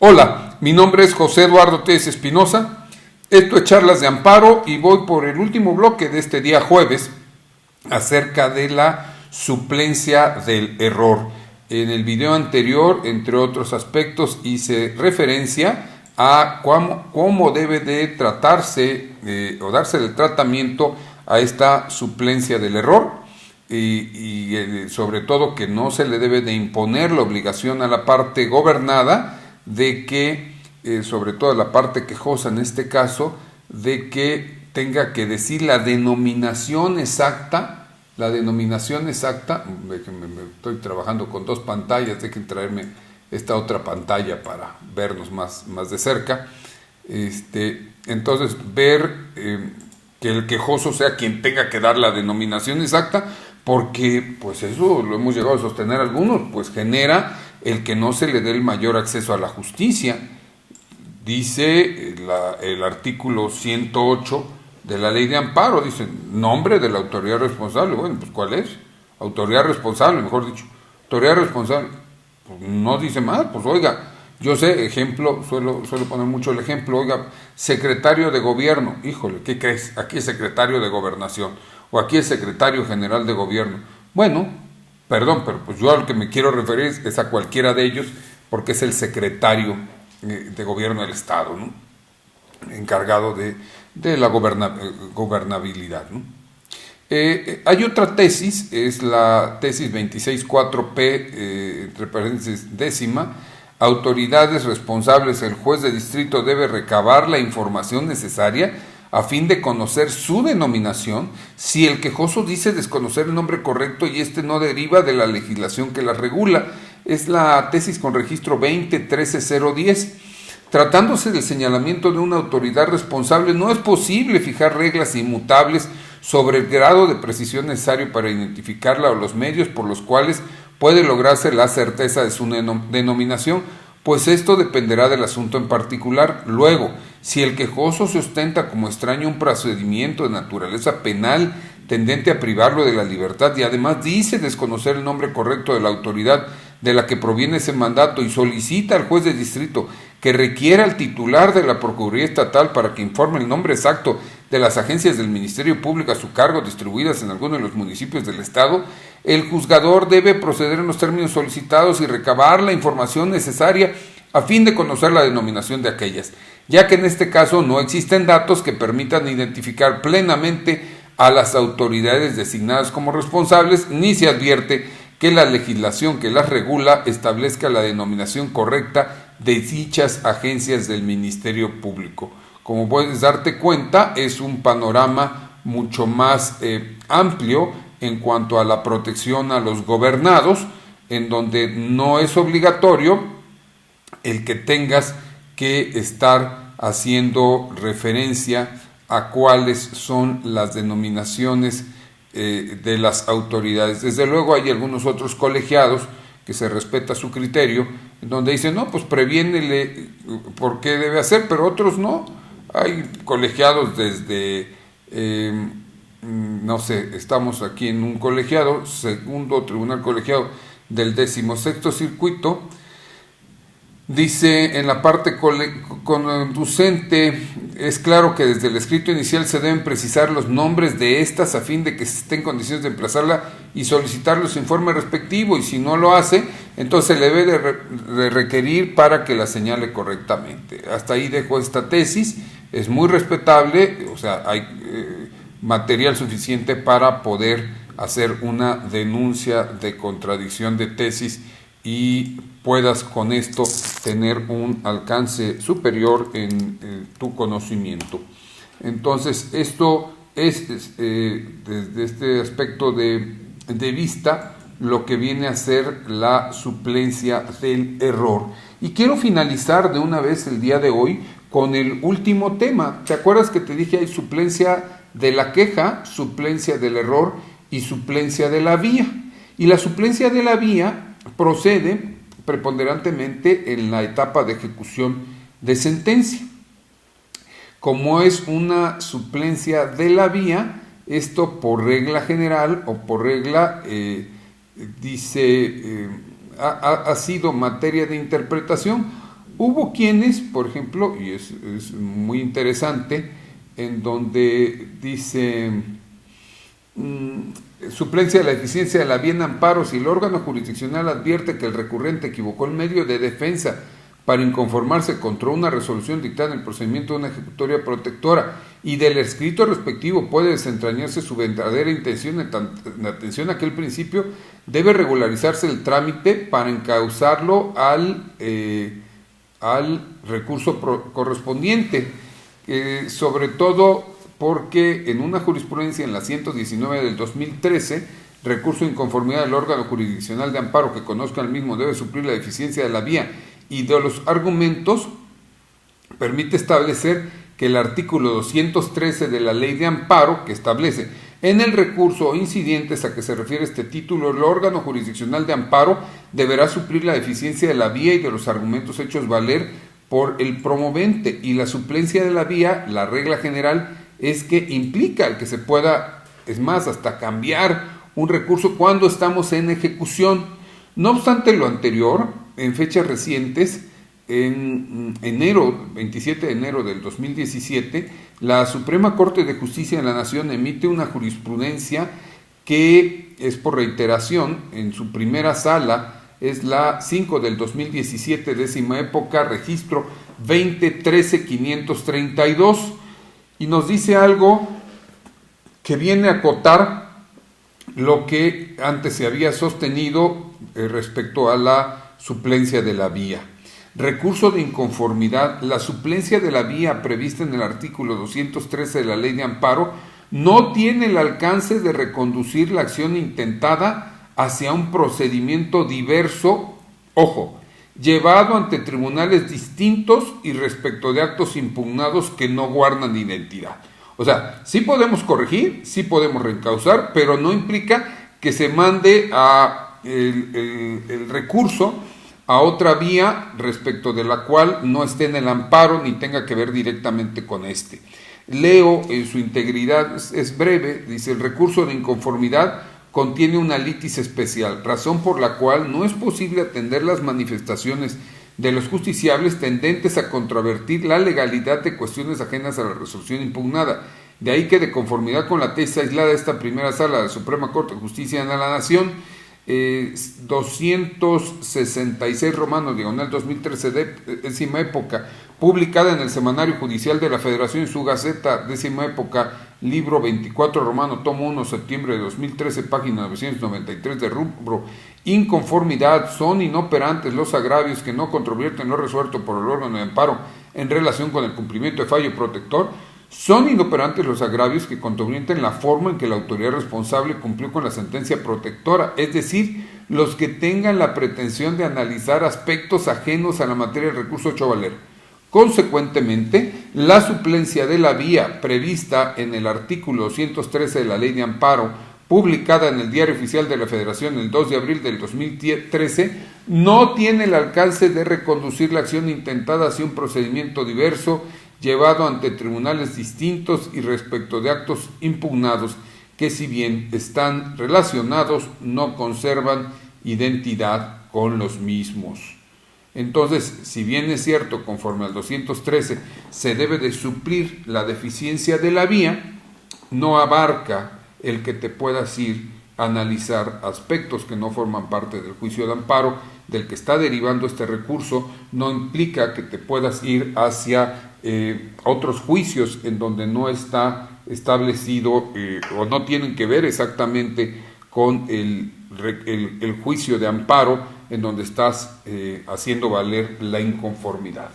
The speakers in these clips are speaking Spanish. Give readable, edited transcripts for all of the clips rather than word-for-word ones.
Hola, mi nombre es José Eduardo Telles Espinosa. Esto es Charlas de Amparo y voy por el último bloque de este día jueves acerca de la suplencia del error. En el video anterior, entre otros aspectos, hice referencia a cómo debe de tratarse o darse el tratamiento a esta suplencia del error y sobre todo que no se le debe de imponer la obligación a la parte gobernada de que, sobre todo a la parte quejosa en este caso, de que tenga que decir la denominación exacta, estoy trabajando con dos pantallas, dejen traerme esta otra pantalla para vernos más de cerca, entonces ver que el quejoso sea quien tenga que dar la denominación exacta, porque pues eso lo hemos llegado a sostener algunos, pues genera el que no se le dé el mayor acceso a la justicia. Dice el artículo 108 de la ley de amparo, dice nombre de la autoridad responsable. Bueno, pues ¿cuál es? Autoridad responsable, mejor dicho. Autoridad responsable. Pues no dice más, pues oiga, yo sé, ejemplo, suelo poner mucho el ejemplo, oiga, secretario de gobierno, híjole, ¿qué crees? Aquí es secretario de gobernación, o aquí es secretario general de gobierno. Bueno, perdón, pero pues yo al que me quiero referir es a cualquiera de ellos, porque es el secretario de gobierno del Estado, ¿no? Encargado de la gobernabilidad, ¿no? Hay otra tesis, es la tesis 26.4p, entre paréntesis décima. Autoridades responsables, el juez de distrito debe recabar la información necesaria a fin de conocer su denominación si el quejoso dice desconocer el nombre correcto y este no deriva de la legislación que la regula. Es la tesis con registro 20.13.010. Tratándose del señalamiento de una autoridad responsable, no es posible fijar reglas inmutables sobre el grado de precisión necesario para identificarla o los medios por los cuales puede lograrse la certeza de su denominación, pues esto dependerá del asunto en particular. Luego, si el quejoso se ostenta como extraño un procedimiento de naturaleza penal tendente a privarlo de la libertad y además dice desconocer el nombre correcto de la autoridad de la que proviene ese mandato y solicita al juez de distrito que requiera al titular de la Procuraduría Estatal para que informe el nombre exacto de las agencias del Ministerio Público a su cargo distribuidas en alguno de los municipios del Estado, el juzgador debe proceder en los términos solicitados y recabar la información necesaria a fin de conocer la denominación de aquellas, ya que en este caso no existen datos que permitan identificar plenamente a las autoridades designadas como responsables, ni se advierte que la legislación que las regula establezca la denominación correcta de dichas agencias del Ministerio Público. Como puedes darte cuenta, es un panorama mucho más amplio en cuanto a la protección a los gobernados, en donde no es obligatorio el que tengas que estar haciendo referencia a cuáles son las denominaciones de las autoridades. Desde luego hay algunos otros colegiados que se respeta su criterio, en donde dicen, no, pues previénele por qué debe hacer, pero otros no. Hay colegiados desde, no sé, estamos aquí en un colegiado, segundo tribunal colegiado del 16º circuito, dice en la parte conducente, es claro que desde el escrito inicial se deben precisar los nombres de estas a fin de que se esté en condiciones de emplazarla y solicitarle su informe respectivo, y si no lo hace, entonces le debe de requerir para que la señale correctamente. Hasta ahí dejo esta tesis, es muy respetable, o sea, hay material suficiente para poder hacer una denuncia de contradicción de tesis y puedas con esto tener un alcance superior en tu conocimiento. Entonces, esto es desde este aspecto de vista lo que viene a ser la suplencia del error. Y quiero finalizar de una vez el día de hoy con el último tema. ¿Te acuerdas que te dije hay suplencia de la queja, suplencia del error y suplencia de la vía? Y la suplencia de la vía procede preponderantemente en la etapa de ejecución de sentencia. Como es una suplencia de la vía, esto por regla general o por regla ha sido materia de interpretación Hubo quienes, por ejemplo, y es muy interesante, en donde dice suplencia de la eficiencia de la vía en amparo si el órgano jurisdiccional advierte que el recurrente equivocó el medio de defensa para inconformarse contra una resolución dictada en el procedimiento de una ejecutoria protectora y del escrito respectivo puede desentrañarse su verdadera intención. En atención a aquel principio, debe regularizarse el trámite para encauzarlo al recurso correspondiente, sobre todo porque en una jurisprudencia, en la 119 del 2013, recurso de inconformidad del órgano jurisdiccional de amparo que conozca el mismo debe suplir la deficiencia de la vía y de los argumentos, permite establecer que el artículo 213 de la Ley de Amparo, que establece en el recurso o incidentes a que se refiere este título, el órgano jurisdiccional de amparo deberá suplir la deficiencia de la vía y de los argumentos hechos valer por el promovente, y la suplencia de la vía, la regla general es que implica el que se pueda, es más, hasta cambiar un recurso cuando estamos en ejecución. No obstante lo anterior, en fechas recientes, en 27 de enero del 2017, la Suprema Corte de Justicia de la Nación emite una jurisprudencia que es por reiteración. En su primera sala es la 5 del 2017, décima época, registro 2013-532, y nos dice algo que viene a acotar lo que antes se había sostenido respecto a la suplencia de la vía. Recurso de inconformidad. La suplencia de la vía prevista en el artículo 213 de la Ley de Amparo no tiene el alcance de reconducir la acción intentada hacia un procedimiento diverso, ojo, llevado ante tribunales distintos y respecto de actos impugnados que no guardan identidad. O sea, sí podemos corregir, sí podemos reencauzar, pero no implica que se mande el recurso a otra vía respecto de la cual no esté en el amparo ni tenga que ver directamente con este. Leo en su integridad, es breve, dice: el recurso de inconformidad contiene una litis especial, razón por la cual no es posible atender las manifestaciones de los justiciables tendentes a controvertir la legalidad de cuestiones ajenas a la resolución impugnada. De ahí que, de conformidad con la tesis aislada de esta primera sala de la Suprema Corte de Justicia de la Nación, 266 romano, diagonal 2013, décima época, publicada en el Semanario Judicial de la Federación y su Gaceta, décima época, libro 24 romano, tomo 1, septiembre de 2013, página 993, de rubro inconformidad: son inoperantes los agravios que no controvierten lo resuelto por el órgano de amparo en relación con el cumplimiento de fallo protector. Son inoperantes los agravios que controvierten la forma en que la autoridad responsable cumplió con la sentencia protectora, es decir, los que tengan la pretensión de analizar aspectos ajenos a la materia del recurso hecho valer. Consecuentemente, la suplencia de la vía prevista en el artículo 213 de la Ley de Amparo, publicada en el Diario Oficial de la Federación el 2 de abril del 2013, no tiene el alcance de reconducir la acción intentada hacia un procedimiento diverso, llevado ante tribunales distintos y respecto de actos impugnados que, si bien están relacionados, no conservan identidad con los mismos. Entonces, si bien es cierto, conforme al 213, se debe de suplir la deficiencia de la vía, no abarca el que te puedas ir a analizar aspectos que no forman parte del juicio de amparo del que está derivando este recurso. No implica que te puedas ir hacia otros juicios en donde no está establecido o no tienen que ver exactamente con el juicio de amparo en donde estás haciendo valer la inconformidad.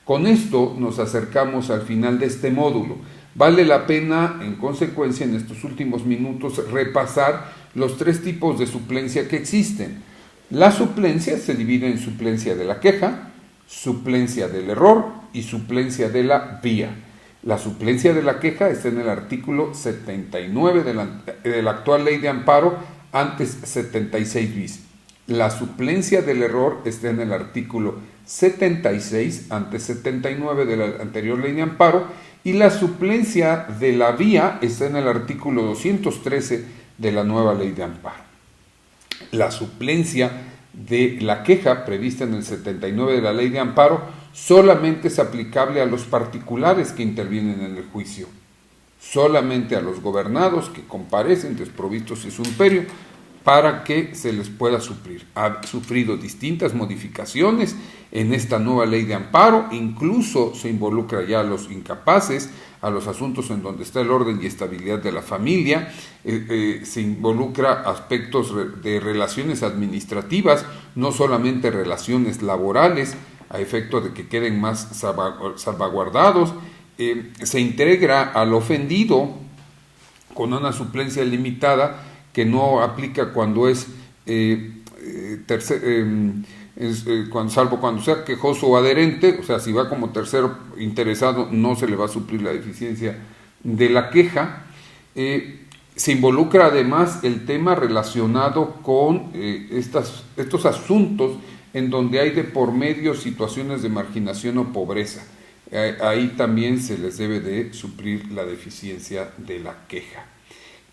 Con esto nos acercamos al final de este módulo. Vale la pena, en consecuencia, en estos últimos minutos, repasar los tres tipos de suplencia que existen. La suplencia se divide en suplencia de la queja, suplencia del error y suplencia de la vía. La suplencia de la queja está en el artículo 79 de la actual Ley de Amparo, antes 76 bis. La suplencia del error está en el artículo 76, antes 79 de la anterior Ley de Amparo, y la suplencia de la vía está en el artículo 213 de la nueva Ley de Amparo. La suplencia de la queja prevista en el 79 de la Ley de Amparo solamente es aplicable a los particulares que intervienen en el juicio, solamente a los gobernados que comparecen desprovistos de su imperio para que se les pueda suplir. Ha sufrido distintas modificaciones en esta nueva Ley de Amparo, incluso se involucra ya a los incapaces, a los asuntos en donde está el orden y estabilidad de la familia, se involucra aspectos de relaciones administrativas, no solamente relaciones laborales, a efecto de que queden más salvaguardados, se integra al ofendido con una suplencia limitada que no aplica cuando salvo cuando sea quejoso o adherente, o sea, si va como tercero interesado no se le va a suplir la deficiencia de la queja. Se involucra además el tema relacionado con estos asuntos en donde hay de por medio situaciones de marginación o pobreza. Ahí también se les debe de suplir la deficiencia de la queja.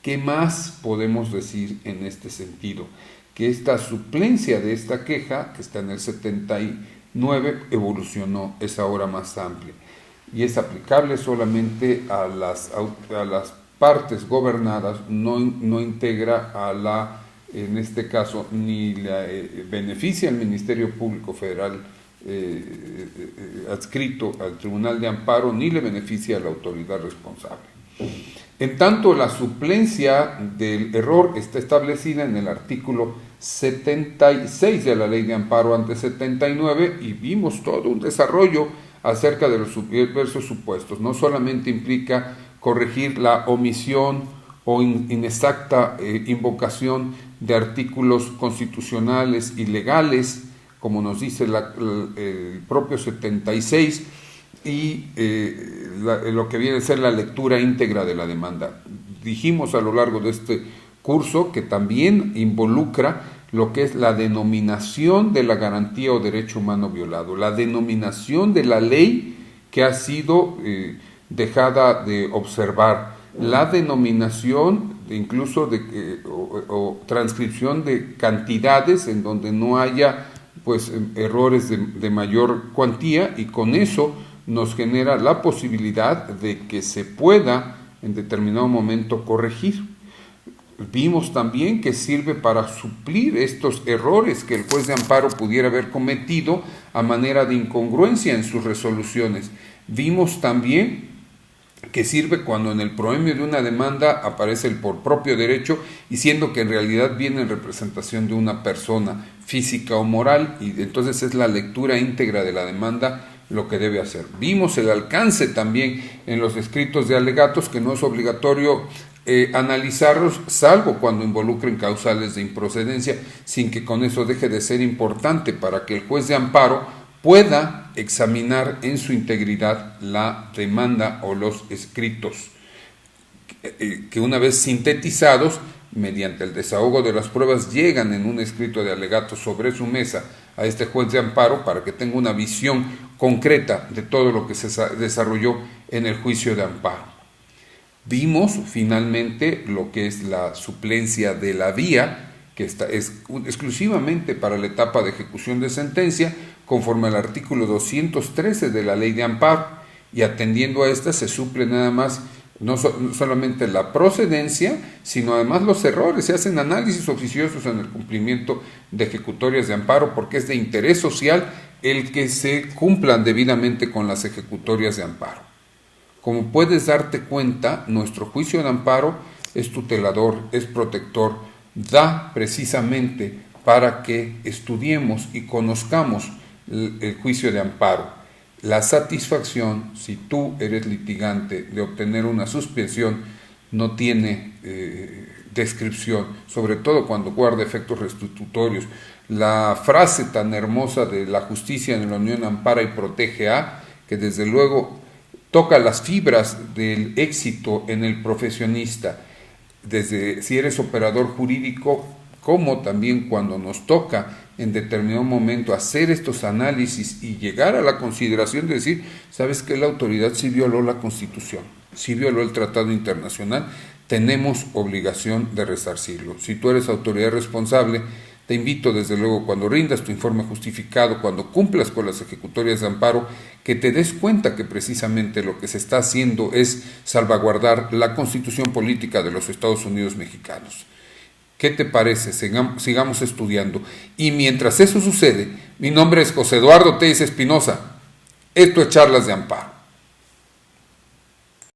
¿Qué más podemos decir en este sentido? Que esta suplencia de esta queja, que está en el 79, evolucionó, es ahora más amplia y es aplicable solamente a las partes gobernadas, no integra en este caso, ni beneficia al Ministerio Público Federal adscrito al Tribunal de Amparo, ni le beneficia a la autoridad responsable. En tanto, la suplencia del error está establecida en el artículo 76 de la Ley de Amparo ante 79 y vimos todo un desarrollo acerca de los diversos supuestos. No solamente implica corregir la omisión o inexacta invocación de artículos constitucionales y legales, como nos dice el propio 76, y lo que viene a ser la lectura íntegra de la demanda. Dijimos a lo largo de este curso que también involucra lo que es la denominación de la garantía o derecho humano violado, la denominación de la ley que ha sido dejada de observar, la denominación incluso o transcripción de cantidades en donde no haya errores de mayor cuantía, y con eso nos genera la posibilidad de que se pueda en determinado momento corregir. Vimos también que sirve para suplir estos errores que el juez de amparo pudiera haber cometido a manera de incongruencia en sus resoluciones. Vimos también que sirve cuando en el proemio de una demanda aparece el por propio derecho, y siendo que en realidad viene en representación de una persona física o moral, y entonces es la lectura íntegra de la demanda lo que debe hacer. Vimos el alcance también en los escritos de alegatos, que no es obligatorio analizarlos, salvo cuando involucren causales de improcedencia, sin que con eso deje de ser importante para que el juez de amparo pueda examinar en su integridad la demanda o los escritos, que una vez sintetizados, mediante el desahogo de las pruebas, llegan en un escrito de alegatos sobre su mesa a este juez de amparo para que tenga una visión concreta de todo lo que se desarrolló en el juicio de amparo. Vimos finalmente lo que es la suplencia de la vía, que es exclusivamente para la etapa de ejecución de sentencia, conforme al artículo 213 de la Ley de Amparo, y atendiendo a esta se suple nada más no solamente la procedencia, sino además los errores. Se hacen análisis oficiosos en el cumplimiento de ejecutorias de amparo, porque es de interés social el que se cumplan debidamente con las ejecutorias de amparo. Como puedes darte cuenta, nuestro juicio de amparo es tutelador, es protector, da precisamente para que estudiemos y conozcamos el juicio de amparo. La satisfacción, si tú eres litigante, de obtener una suspensión no tiene descripción, sobre todo cuando guarda efectos restitutorios. La frase tan hermosa de la justicia en la Unión ampara y protege a, que desde luego toca las fibras del éxito en el profesionista, desde si eres operador jurídico, como también cuando nos toca en determinado momento hacer estos análisis y llegar a la consideración de decir, ¿sabes qué? La autoridad sí violó la Constitución, sí violó el Tratado Internacional, tenemos obligación de resarcirlo. Si tú eres autoridad responsable, te Te invito desde luego cuando rindas tu informe justificado, cuando cumplas con las ejecutorias de amparo, que te des cuenta que precisamente lo que se está haciendo es salvaguardar la constitución política de los Estados Unidos mexicanos. ¿Qué te parece? Sigamos estudiando. Y mientras eso sucede, mi nombre es José Eduardo Telles Espinosa. Esto es Charlas de Amparo.